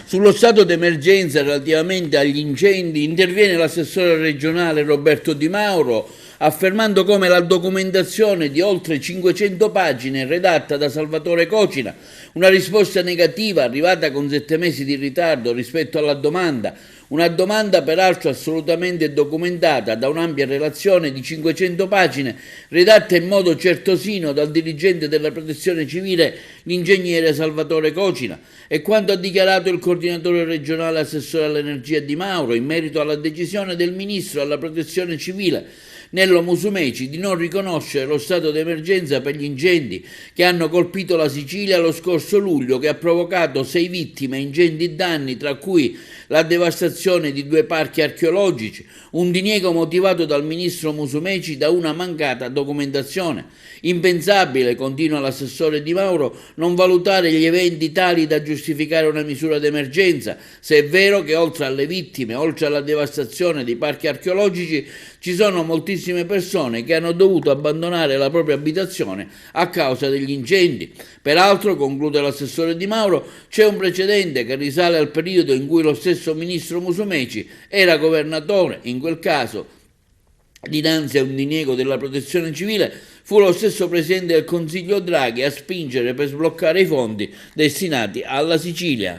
Sullo stato d'emergenza relativamente agli incendi interviene l'assessore regionale Roberto Di Mauro, affermando come la documentazione di oltre 500 pagine redatta da Salvatore Cocina, una risposta negativa arrivata con 7 mesi di ritardo rispetto alla domanda, una domanda peraltro assolutamente documentata da un'ampia relazione di 500 pagine redatta in modo certosino dal dirigente della Protezione Civile, l'ingegnere Salvatore Cocina, e quanto ha dichiarato il coordinatore regionale assessore all'energia Di Mauro in merito alla decisione del Ministro alla Protezione Civile Nello Musumeci di non riconoscere lo stato d'emergenza per gli incendi che hanno colpito la Sicilia lo scorso luglio, che ha provocato 6 vittime e ingenti danni, tra cui la devastazione di 2 parchi archeologici, un diniego motivato dal ministro Musumeci da una mancata documentazione. Impensabile, continua l'assessore Di Mauro, non valutare gli eventi tali da giustificare una misura d'emergenza, se è vero che oltre alle vittime, oltre alla devastazione dei parchi archeologici, ci sono moltissime persone che hanno dovuto abbandonare la propria abitazione a causa degli incendi. Peraltro, conclude l'assessore Di Mauro, c'è un precedente che risale al periodo in cui lo stesso ministro Musumeci era governatore. In quel caso, dinanzi a un diniego della Protezione Civile, fu lo stesso Presidente del Consiglio Draghi a spingere per sbloccare i fondi destinati alla Sicilia.